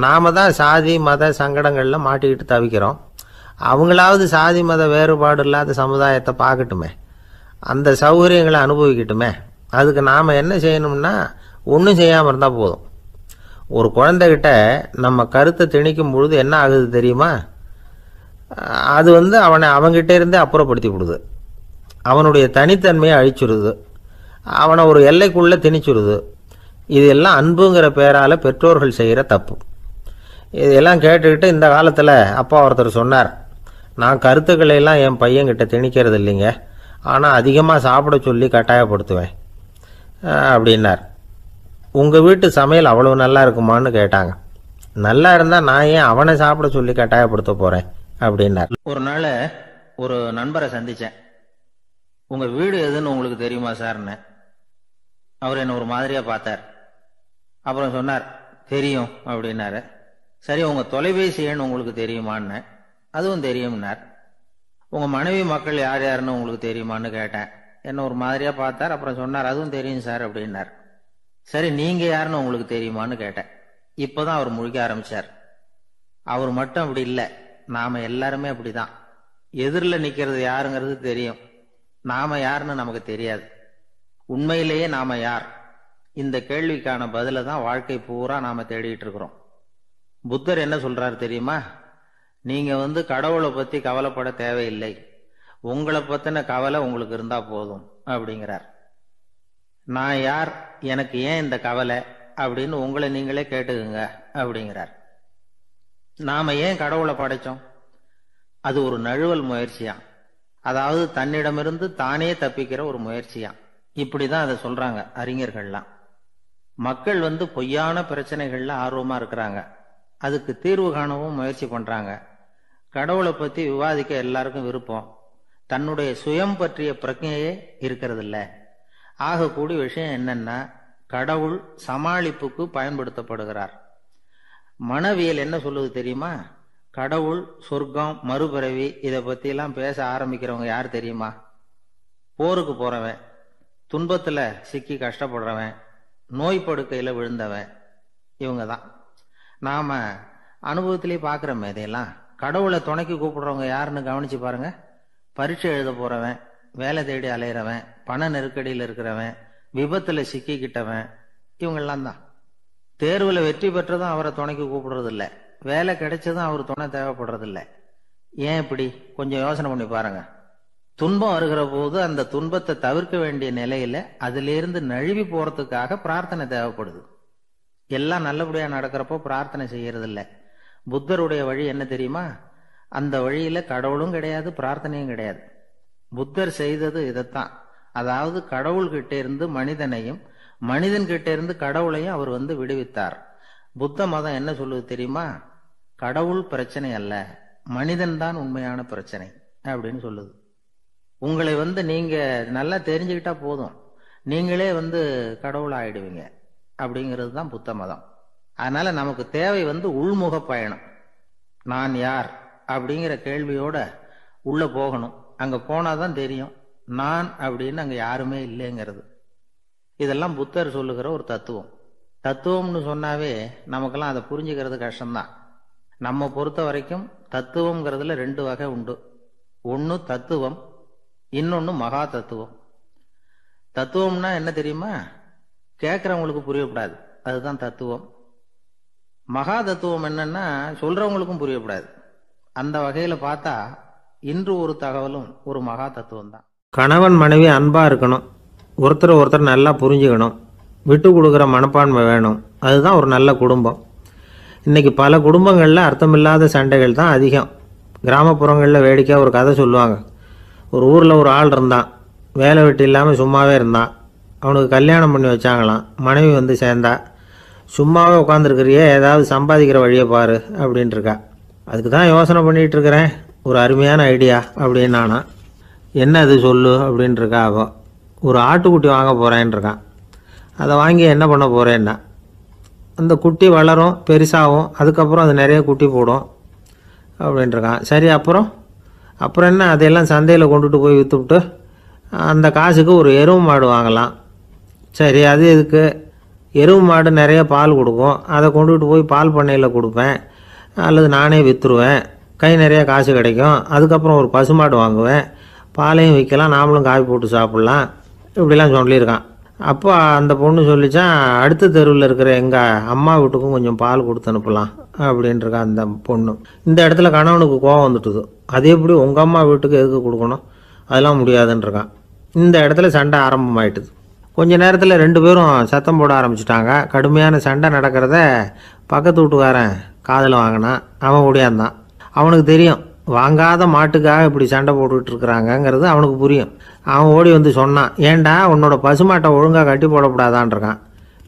நாம் தான் சாதி மத சங்கடங்களில் மாட்டிக்கிட்டு தவிக்கிறோம். அவங்களாவது சாதி மத வேறுபாடு இல்லாத சமுதாயத்தை பார்க்கட்டுமே, அந்த சௌகரியங்களை அனுபவிக்கட்டுமே. அதுக்கு நாம் என்ன செய்யணும்னா ஒன்றும் செய்யாமல் இருந்தால் போதும். ஒரு குழந்தைகிட்ட நம்ம கருத்தை திணிக்கும் பொழுது என்ன ஆகுது தெரியுமா? அது அவனை அவங்ககிட்ட இருந்தே அப்புறப்படுத்தி விடுது. அவனுடைய தனித்தன்மையை அழிச்சுடுது. அவனை ஒரு எல்லைக்குள்ளே திணிச்சுடுது. இதெல்லாம் அன்புங்கிற பேரால் பெற்றோர்கள் செய்கிற தப்பு. இதெல்லாம் கேட்டுக்கிட்டு இந்த காலத்தில் அப்பா ஒருத்தர் சொன்னார், நான் கருத்துக்களை எல்லாம் என் பையன்கிட்ட திணிக்கிறது இல்லைங்க, ஆனால் அதிகமாக சாப்பிட சொல்லி கட்டாயப்படுத்துவேன் அப்படின்னார். உங்கள் வீட்டு சமையல் அவ்வளவு நல்லா இருக்குமான்னு கேட்டாங்க. நல்லா இருந்தால் நான் ஏன் அவனை சாப்பிட சொல்லி கட்டாயப்படுத்த போகிறேன் அப்படின்னார். ஒரு நாள் ஒரு நண்பரை சந்தித்தேன். உங்கள் வீடு எதுன்னு உங்களுக்கு தெரியுமா சார்ன்னு. அவர் என்ன ஒரு மாதிரியாக பார்த்தார். அப்புறம் சொன்னார், தெரியும் அப்படின்னாரு. சரி, உங்கள் தொலைபேசி எண் உங்களுக்கு தெரியுமான்னு. அதுவும் தெரியும்னார். உங்கள் மனைவி மக்கள் யார் யாருன்னு உங்களுக்கு தெரியுமான்னு கேட்டேன். என்ன ஒரு மாதிரியாக பார்த்தார். அப்புறம் சொன்னார், அதுவும் தெரியும் சார் அப்படின்னார். சரி, நீங்கள் யாருன்னு உங்களுக்கு தெரியுமான்னு கேட்டேன். இப்போ தான் அவர் முழிக்க ஆரம்பித்தார். அவர் மட்டும் அப்படி இல்லை, நாம் எல்லாருமே அப்படி தான். எதிரில் நிற்கிறது யாருங்கிறது தெரியும், நாம் யாருன்னு நமக்கு தெரியாது. உண்மையிலேயே நாம் யார்? இந்த கேள்விக்கான பதிலை தான் வாழ்க்கை பூரா நாம் தேடிட்டு இருக்கிறோம். புத்தர் என்ன சொல்றாரு தெரியுமா? நீங்க கடவுளை பத்தி கவலைப்பட தேவையில்லை, உங்களை பத்தின கவலை உங்களுக்கு இருந்தா போதும் அப்படிங்கிறார். நான் யார், எனக்கு ஏன் இந்த கவலை அப்படின்னு உங்களை நீங்களே கேட்டுக்குங்க அப்படிங்கிறார். நாம ஏன் கடவுளை படைச்சோம்? அது ஒரு நழுவல் முயற்சியாம். அதாவது தன்னிடமிருந்து தானே தப்பிக்கிற ஒரு முயற்சியாம். இப்படிதான் அதை சொல்றாங்க அறிஞர்கள்லாம். மக்கள் பொய்யான பிரச்சனைகள்ல ஆர்வமா இருக்கிறாங்க, அதுக்கு தீர்வு காணவும் முயற்சி பண்றாங்க. கடவுளை பத்தி விவாதிக்க எல்லாருக்கும் விருப்பம், தன்னுடைய சுயம் பற்றிய பிரஜையே இருக்கிறது இல்ல. ஆகக்கூடிய விஷயம் என்னன்னா, கடவுள் சமாளிப்புக்கு பயன்படுத்தப்படுகிறார். மனவியல் என்ன சொல்லுது தெரியுமா? கடவுள், சொர்க்கம், மறுபிறவி இதை பத்தி எல்லாம் பேச ஆரம்பிக்கிறவங்க யார் தெரியுமா? போருக்கு போறவன், துன்பத்துல சிக்கி கஷ்டப்படுறவன், நோய் படுக்கையில விழுந்தவன், இவங்க தான். நாம அனுபவத்திலேயே பார்க்குறோமே இதையெல்லாம். கடவுளை துணைக்கு கூப்பிடுறவங்க யாருன்னு கவனிச்சு பாருங்க. பரீட்சை எழுத போறவன், வேலை தேடி அலையிறவன், பண நெருக்கடியில் இருக்கிறவன், விபத்துல சிக்கிக்கிட்டவன், இவங்கெல்லாம் தான். தேர்வுல வெற்றி பெற்றதும் அவரை துணைக்கு கூப்பிடுறது இல்லை, வேலை கிடைச்சதும் அவர் துணை தேவைப்படுறது இல்லை. ஏன் இப்படி? கொஞ்சம் யோசனை பண்ணி பாருங்க. துன்பம் வருகிற போது அந்த துன்பத்தை தவிர்க்க வேண்டிய நிலையில அதிலிருந்து நழுவி போறதுக்காக பிரார்த்தனை தேவைப்படுது. எல்லாம் நல்லபடியா நடக்கிறப்போ பிரார்த்தனை செய்யறது இல்லை. புத்தருடைய வழி என்ன தெரியுமா? அந்த வழியில கடவுளும் கிடையாது, பிரார்த்தனையும் கிடையாது. புத்தர் செய்தது இதைத்தான். அதாவது கடவுள்கிட்ட இருந்து மனிதனையும், மனிதன் கிட்ட இருந்து கடவுளையும் அவர் விடுவித்தார். புத்த மதம் என்ன சொல்லுது தெரியுமா? கடவுள் பிரச்சனை அல்ல, மனிதன் தான் உண்மையான பிரச்சனை அப்படின்னு சொல்லுது. உங்களை நீங்க நல்லா தெரிஞ்சுக்கிட்டா போதும், நீங்களே கடவுள் ஆயிடுவீங்க அப்படிங்கிறது தான் புத்த மதம். அதனால நமக்கு தேவை உள்முக பயணம். நான் யார் அப்படிங்கிற கேள்வியோட உள்ள போகணும். அங்க போனாதான் தெரியும் நான் அப்படின்னு அங்க யாருமே இல்லைங்கிறது. இதெல்லாம் புத்தர் சொல்லுகிற ஒரு தத்துவம். தத்துவம்னு சொன்னாவே நமக்கெல்லாம் அதை புரிஞ்சுக்கிறது கஷ்டம்தான். நம்ம பொறுத்த வரைக்கும் தத்துவம்ங்கிறதுல ரெண்டு வகை உண்டு. ஒன்னு தத்துவம், இன்னொன்னு மகா தத்துவம். தத்துவம்னா என்ன தெரியுமா? கேட்கறவங்களுக்கு புரியக்கூடாது, அதுதான் தத்துவம். மகா தத்துவம் என்னன்னா சொல்றவங்களுக்கும் புரியக்கூடாது. அந்த வகையில பார்த்தா இன்று ஒரு தகவலும் ஒரு மகா தத்துவம் தான். கணவன் மனைவி அன்பா இருக்கணும், ஒருத்தர் ஒருத்தர் நல்லா புரிஞ்சுக்கணும், விட்டு கொடுக்குற மனப்பான்மை வேணும். அதுதான் ஒரு நல்ல குடும்பம். இன்றைக்கி பல குடும்பங்களில் அர்த்தமில்லாத சண்டைகள் தான் அதிகம். கிராமப்புறங்களில் வேடிக்கையாக ஒரு கதை சொல்லுவாங்க. ஒரு ஊரில் ஒரு ஆள் இருந்தான், வேலை வெட்டி இல்லாமல் சும்மாவே இருந்தான். அவனுக்கு கல்யாணம் பண்ணி வச்சாங்களாம். மனைவி வந்து சேர்ந்தா. சும்மாவே உட்காந்துருக்கிறியே, ஏதாவது சம்பாதிக்கிற வழியை பாரு அப்படின்ட்டுருக்கா. அதுக்கு தான் யோசனை பண்ணிகிட்ருக்கிறேன், ஒரு அருமையான ஐடியா அப்படின்னு நானா. என்ன அது சொல்லு அப்படின்ட்டுருக்கா. அவள் ஒரு ஆட்டுக்குட்டி வாங்க போகிறேன்ருக்கான். அதை வாங்கி என்ன பண்ண போகிறேன்னா, அந்த குட்டி வளரும், பெருசாகும், அதுக்கப்புறம் அது நிறைய குட்டி போடும் அப்படின்ட்டுருக்கான். சரி, அப்புறம் என்ன, அதையெல்லாம் சந்தையில் கொண்டுட்டு போய் விற்றுவிட்டு அந்த காசுக்கு ஒரு எருவு மாடு வாங்கலாம். சரி, அது எதுக்கு? எருவு மாடு நிறைய பால் கொடுக்கும், அதை கொண்டுகிட்டு போய் பால் பண்ணையில் கொடுப்பேன், அல்லது நானே விற்றுருவேன், கை நிறைய காசு கிடைக்கும். அதுக்கப்புறம் ஒரு பசுமாடு வாங்குவேன், பாலையும் விற்கலாம், நாமளும் காய் போட்டு சாப்பிட்லாம், இப்படிலாம் சொல்லியிருக்கான். அப்போ அந்த பொண்ணு சொல்லிச்சான், அடுத்த தெருவில் இருக்கிற எங்கள் அம்மா வீட்டுக்கும் கொஞ்சம் பால் கொடுத்து அனுப்பலாம் அப்படின்ட்டுருக்கான் அந்த பொண்ணு. இந்த இடத்துல கணவனுக்கு கோபம் வந்துட்டுது. அது எப்படி உங்கள் அம்மா வீட்டுக்கு எதுக்கு கொடுக்கணும், அதெல்லாம் முடியாதுன்றிருக்கான். இந்த இடத்துல சண்டை ஆரம்பமாயிட்டுது. கொஞ்ச நேரத்தில் ரெண்டு பேரும் சத்தம் போட ஆரம்பிச்சிட்டாங்க. கடுமையான சண்டை நடக்கிறத பக்கத்து வீட்டுக்காரன் காதில் வாங்கினான். அவன் ஓடியாந்தான். அவனுக்கு தெரியும், வாங்காத மாட்டுக்காக இப்படி சண்டை போட்டுக்கிட்டு இருக்கிறாங்கங்கிறது அவனுக்கு புரியும். அவன் ஓடி வந்து சொன்னான், ஏண்டா உன்னோட பசுமாட்டை ஒழுங்காக கட்டி போடக்கூடாதான்ருக்கான்.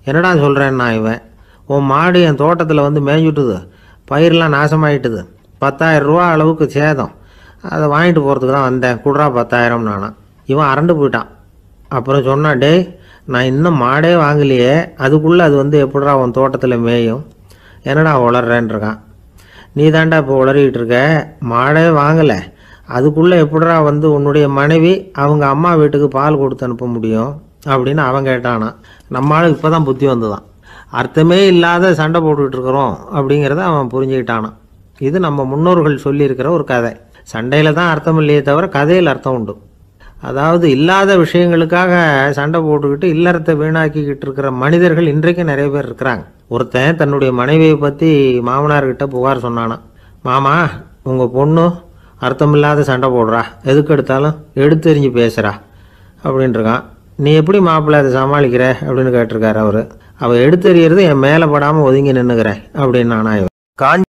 என்னடா சொல்கிறேன்னா, இவன் உன் மாடு என் தோட்டத்தில் வந்து மேய்ஞ்சுட்டுது, பயிரெலாம் நாசமாயிட்டுது, 10,000 ரூபா அளவுக்கு சேதம், அதை வாங்கிட்டு போகிறதுக்கு தான் வந்தேன், குடுறா 10,000 நானா. இவன் அரண்டு போயிட்டான். அப்புறம் சொன்னான், டேய் நான் இன்னும் மாடே வாங்கலையே, அதுக்குள்ளே அது வந்து எப்படிடா உன் தோட்டத்தில் மேயும், என்னடா உளர்றேன்ருக்கான். நீ தாண்டா இப்போ உளறிக்கிட்டு இருக்க, மாடே வாங்கலை, அதுக்குள்ளே எப்படிடா வந்து உன்னுடைய மனைவி அவங்க அம்மா வீட்டுக்கு பால் கொடுத்து அனுப்ப முடியும் அப்படின்னு அவன் கேட்டானா. நம்மளால் இப்போ தான் புத்தி வந்துதான். அர்த்தமே இல்லாத சண்டை போட்டுக்கிட்டு இருக்கிறோம் அப்படிங்கிறத அவன் புரிஞ்சுக்கிட்டானான். இது நம்ம முன்னோர்கள் சொல்லியிருக்கிற ஒரு கதை. சண்டையில் தான் அர்த்தம் இல்லையே தவிர கதையில் அர்த்தம் உண்டு. அதாவது இல்லாத விஷயங்களுக்காக சண்டை போட்டுக்கிட்டு இல்லறத்தை வீணாக்கிக்கிட்டு இருக்கிற மனிதர்கள் இன்றைக்கு நிறைய பேர் இருக்கிறாங்க. ஒருத்தன் தன்னுடைய மனைவியை பற்றி மாமனார்கிட்ட புகார் சொன்னானா, மாமா உங்கள் பொண்ணு அர்த்தமில்லாத சண்டை போடுறா, எதுக்கு எடுத்தாலும் எடுத்தெறிஞ்சு பேசுகிறா அப்படின்ட்டுருக்கான். நீ எப்படி மாப்பிள்ளை அதை சமாளிக்கிற அப்படின்னு கேட்டிருக்காரு அவர். அவள் எடுத்தெறியறது என் மேலே படாமல் ஒதுங்கி நின்றுக்கிறேன் அப்படின்னு நானா. இவன்